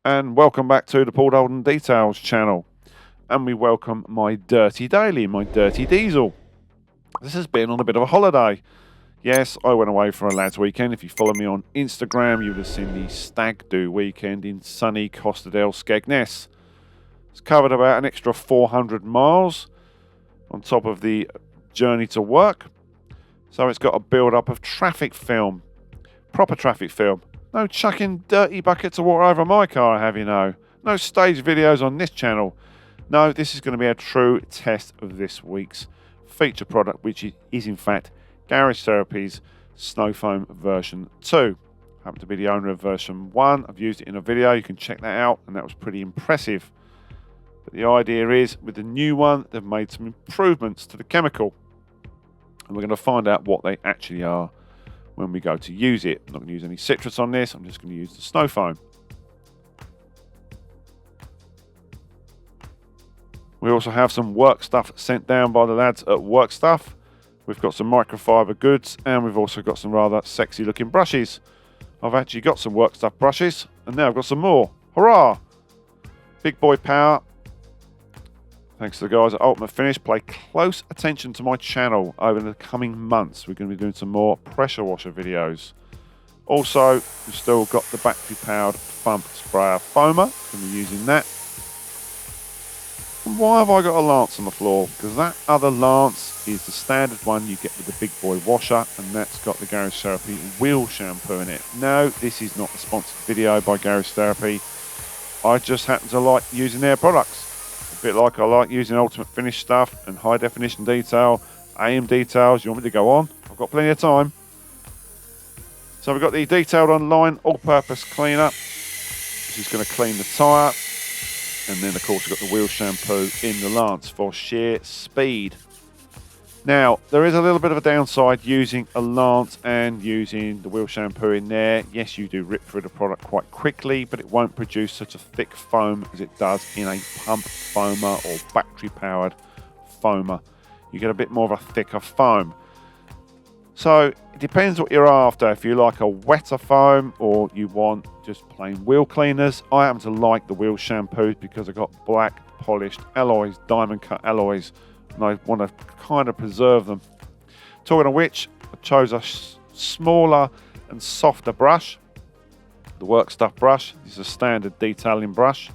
And welcome back to the Paul Holden Details channel. And we welcome my Dirty Daily, my Dirty Diesel. This has been on a bit of a holiday. Yes, I went away for a lads' weekend. If you follow me on Instagram, you would have seen the stag do weekend in sunny Costa del Skegness. It's covered about an extra 400 miles on top of the journey to work. So it's got a build-up of traffic film, proper traffic film. No chucking dirty buckets of water over my car, have you know. No stage videos on this channel. No, this is going to be a true test of this week's feature product, which is in fact Garage Therapy's Snow Foam version 2. I happen to be the owner of version 1. I've used it in a video. You can check that out, and that was pretty impressive. But the idea is, with the new one, they've made some improvements to the chemical. And we're going to find out what they actually are when we go to use it. I'm not going to use any citrus on this. I'm just going to use the snow foam. We also have some work stuff sent down by the lads at Work Stuff. We've got some microfiber goods, and we've also got some rather sexy looking brushes. I've actually got some Work Stuff brushes, and now I've got some more. Hurrah! Big boy power. Thanks to the guys at Ultimate Finish. Pay close attention to my channel over the coming months. We're going to be doing some more pressure washer videos. Also, we've still got the battery powered pump sprayer foamer. Going to be using that. And why have I got a lance on the floor? Because that other lance is the standard one you get with the big boy washer, and that's got the Garage Therapy wheel shampoo in it. No, this is not a sponsored video by Garage Therapy. I just happen to like using their products. A bit like I like using Ultimate Finish stuff and high definition detail, AM details. You want me to go on? I've got plenty of time. So we've got the detailed online all-purpose cleaner. This is going to clean the tyre. And then, of course, we've got the wheel shampoo in the lance for sheer speed. Now, there is a little bit of a downside using a lance and using the wheel shampoo in there. Yes, you do rip through the product quite quickly, but it won't produce such a thick foam as it does in a pump foamer or battery-powered foamer. You get a bit more of a thicker foam. So it depends what you're after. If you like a wetter foam or you want just plain wheel cleaners. I happen to like the wheel shampoos because I've got black polished alloys, diamond cut alloys, and I want to kind of preserve them. Talking of which, I chose a smaller and softer brush. The Work Stuff brush. This is a standard detailing brush.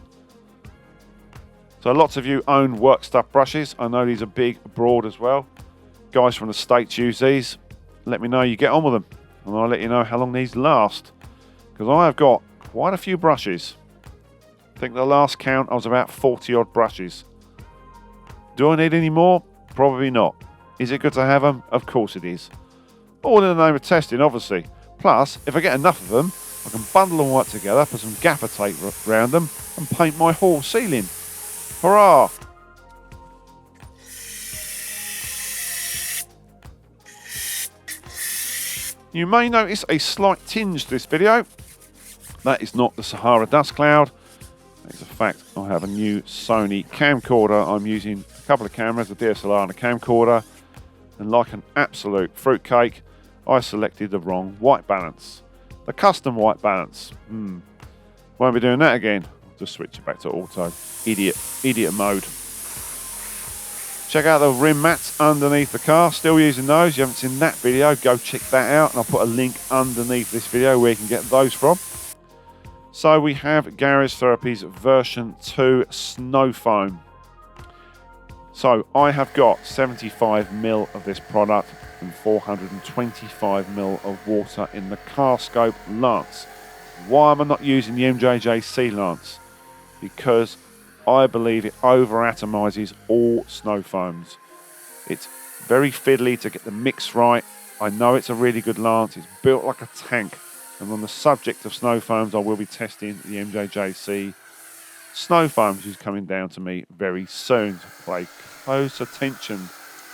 So lots of you own Work Stuff brushes. I know these are big, broad as well. Guys from the States use these. Let me know you get on with them, and I'll let you know how long these last, because I have got quite a few brushes. I think the last count I was about 40 odd brushes. Do I need any more? Probably not. Is it good to have them? Of course it is. All in the name of testing, obviously. Plus, if I get enough of them, I can bundle them all up together, put some gaffer tape around them, and paint my hall ceiling. Hurrah! You may notice a slight tinge to this video. That is not the Sahara dust cloud. It's a fact I have a new Sony camcorder. I'm using a couple of cameras, a DSLR and a camcorder. And like an absolute fruitcake, I selected the wrong white balance. The custom white balance. Won't be doing that again. I'll just switch it back to auto. Idiot mode. Check out the RIMMATS underneath the car. Still using those. You haven't seen that video, go check that out. And I'll put a link underneath this video where you can get those from. So we have Garage Therapy's version 2 Snow Foam. So I have got 75ml of this product and 425ml of water in the Carscope lance. Why am I not using the MJJC lance? Because I believe it over-atomizes all snow foams. It's very fiddly to get the mix right. I know it's a really good lance. It's built like a tank. And on the subject of snow foams, I will be testing the MJJC snow foams, which is coming down to me very soon. So pay close attention,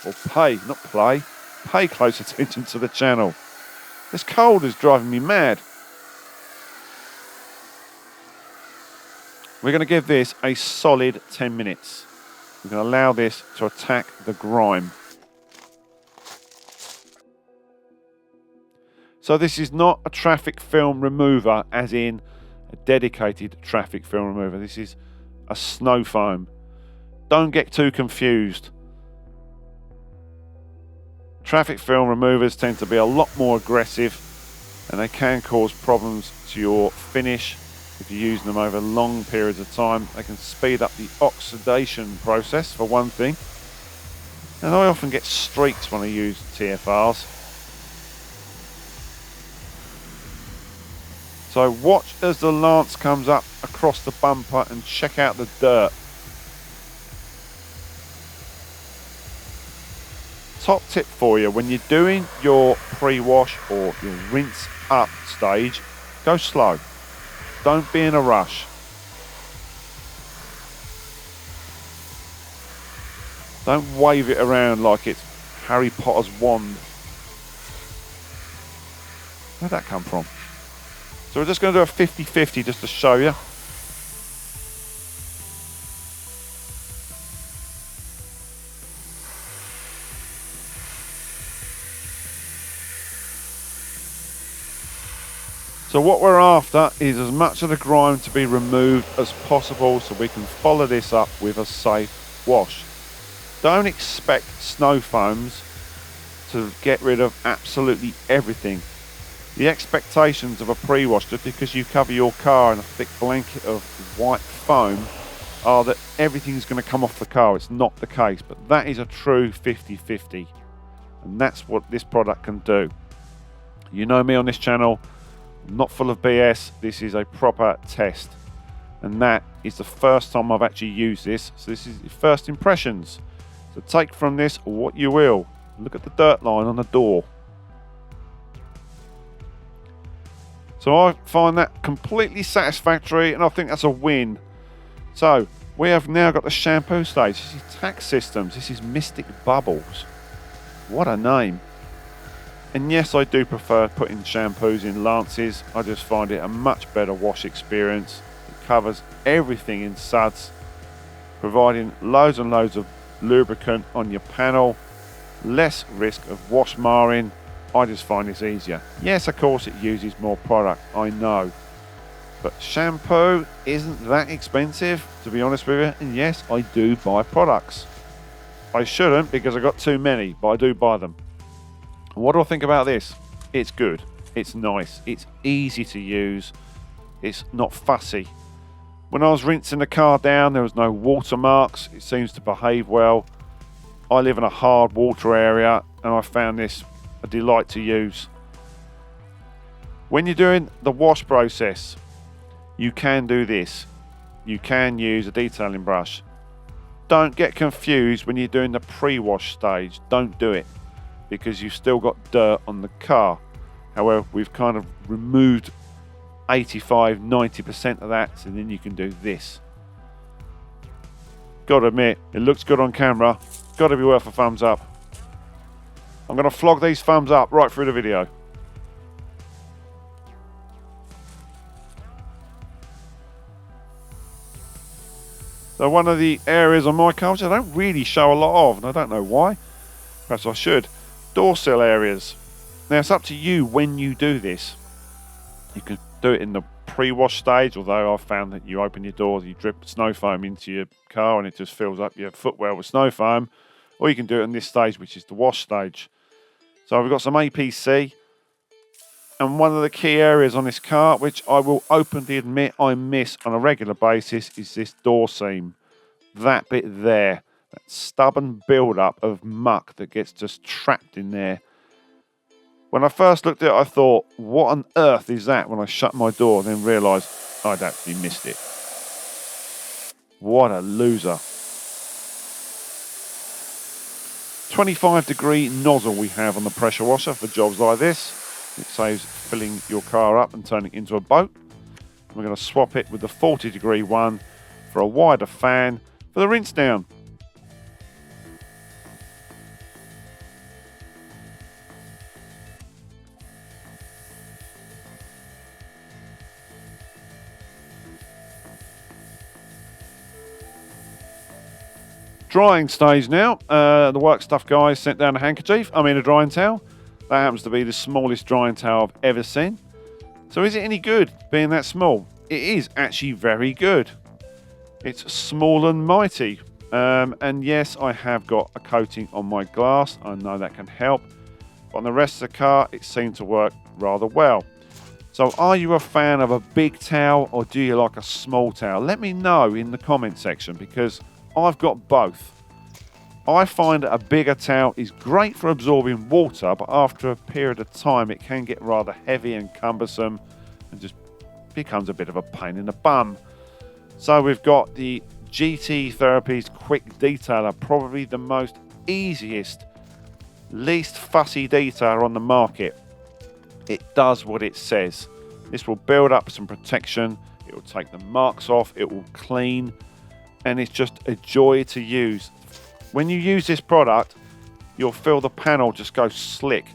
or pay close attention to the channel. This cold is driving me mad. We're going to give this a solid 10 minutes. We're going to allow this to attack the grime. So this is not a traffic film remover, as in a dedicated traffic film remover. This is a snow foam. Don't get too confused. Traffic film removers tend to be a lot more aggressive, and they can cause problems to your finish if you're using them over long periods of time. They can speed up the oxidation process, for one thing. And I often get streaks when I use TFRs. So watch as the lance comes up across the bumper and check out the dirt. Top tip for you, when you're doing your pre-wash or your rinse up stage, go slow. Don't be in a rush. Don't wave it around like it's Harry Potter's wand. Where'd that come from? So we're just going to do a 50-50 just to show you. So what we're after is as much of the grime to be removed as possible, so we can follow this up with a safe wash. Don't expect snow foams to get rid of absolutely everything. The expectations of a pre-wash, just because you cover your car in a thick blanket of white foam, are that everything's going to come off the car. It's not the case, but that is a true 50-50, and that's what this product can do. You know me on this channel, I'm not full of BS. This is a proper test, and that is the first time I've actually used this, so this is the first impressions. So take from this what you will. Look at the dirt line on the door. So I find that completely satisfactory, and I think that's a win. So we have now got the shampoo stage. This is tax systems. This is Mystic Bubbles. What a name. And yes, I do prefer putting shampoos in lances. I just find it a much better wash experience. It covers everything in suds, providing loads and loads of lubricant on your panel, less risk of wash marring. I just find this easier. Yes, of course it uses more product, I know, but shampoo isn't that expensive, to be honest with you. And yes, I do buy products. I shouldn't, because I got too many, but I do buy them. What do I think about this? It's good, it's nice, it's easy to use, it's not fussy. When I was rinsing the car down, there was no watermarks. It seems to behave well. I live in a hard water area, and I found this a delight to use. When you're doing the wash process, you can do this. You can use a detailing brush. Don't get confused when you're doing the pre-wash stage. Don't do it, because you've still got dirt on the car. However, we've kind of removed 85–90% of that, so then you can do this. Gotta admit, it looks good on camera. Gotta be worth a thumbs up. I'm gonna flog these thumbs up right through the video. So one of the areas on my car which I don't really show a lot of, and I don't know why, perhaps I should, door sill areas. Now it's up to you when you do this. You can do it in the pre-wash stage, although I've found that you open your doors, you drip snow foam into your car and it just fills up your footwell with snow foam, or you can do it in this stage, which is the wash stage. So we've got some APC, and one of the key areas on this car, which I will openly admit I miss on a regular basis, is this door seam. That bit there, that stubborn build-up of muck that gets just trapped in there. When I first looked at it, I thought, what on earth is that? When I shut my door, then realised I'd actually missed it. What a loser. 25-degree nozzle we have on the pressure washer for jobs like this. It saves filling your car up and turning it into a boat. We're going to swap it with the 40-degree one for a wider fan for the rinse down. Drying stage now. The work stuff guys sent down a handkerchief. I mean a drying towel. That happens to be the smallest drying towel I've ever seen. So is it any good being that small? it is actually very good. It's small and mighty. And yes, I have got a coating on my glass. I know that can help. But on the rest of the car, it seemed to work rather well. So are you a fan of a big towel or do you like a small towel? Let me know in the comment section because I've got both. I find that a bigger towel is great for absorbing water, but after a period of time it can get rather heavy and cumbersome and just becomes a bit of a pain in the bum. So we've got the GT Therapies Quick Detailer, probably the most easiest, least fussy detailer on the market. It does what it says. This will build up some protection, it will take the marks off, it will clean, and it's just a joy to use. When you use this product, you'll feel the panel just go slick.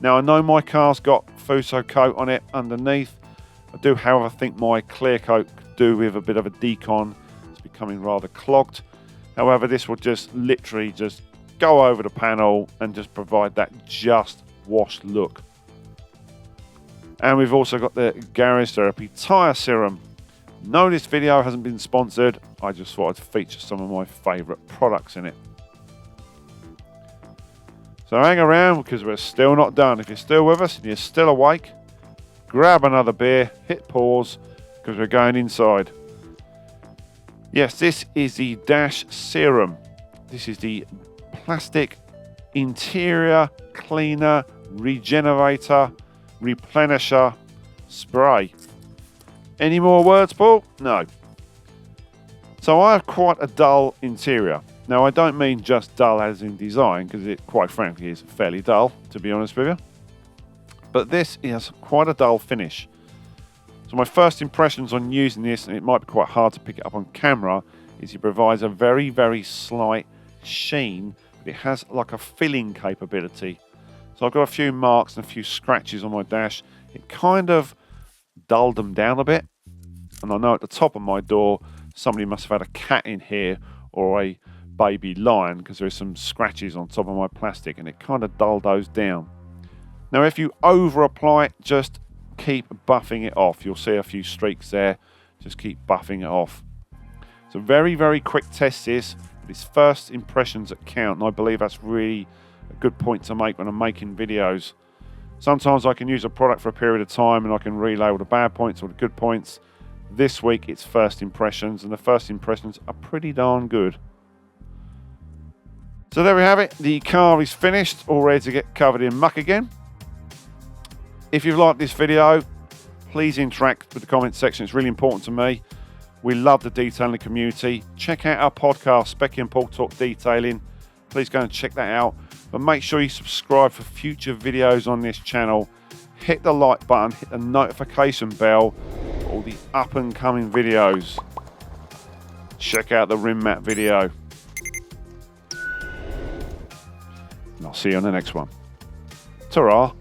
Now I know my car's got Fuso coat on it underneath. I do, however, think my clear coat could do with a bit of a decon. It's becoming rather clogged. However, this will just literally just go over the panel and just provide that just washed look. And we've also got the Garage Therapy Tyre Serum. No, this video hasn't been sponsored. I just thought I'd feature some of my favourite products in it. So hang around because we're still not done. If you're still with us and you're still awake, grab another beer, hit pause because we're going inside. Yes, this is the Dash Serum. This is the plastic interior cleaner, regenerator, replenisher spray. Any more words, Paul? No. So I have quite a dull interior. Now I don't mean just dull as in design, because it quite frankly is fairly dull, to be honest with you. But this is quite a dull finish. So my first impressions on using this, and it might be quite hard to pick it up on camera, is it provides a very, very slight sheen, but it has like a filling capability. So I've got a few marks and a few scratches on my dash. It kind of dulled them down a bit. And I know at the top of my door, somebody must have had a cat in here or a baby lion because there's some scratches on top of my plastic and it kind of dulled those down. Now if you over apply it, just keep buffing it off. You'll see a few streaks there. Just keep buffing it off. It's a very, very quick test this. It's first impressions that count, and I believe that's really a good point to make when I'm making videos. Sometimes I can use a product for a period of time and I can relay all the bad points or the good points. This week it's first impressions, and the first impressions are pretty darn good. So there we have it. The car is finished, all ready to get covered in muck again. If you've liked this video, please interact with the comment section. It's really important to me. We love the detailing community. Check out our podcast, Specky and Paul Talk Detailing. Please go and check that out. But make sure you subscribe for future videos on this channel. Hit the like button, hit the notification bell for all the up and coming videos. Check out the RIMMATS video. And I'll see you on the next one. Ta-ra.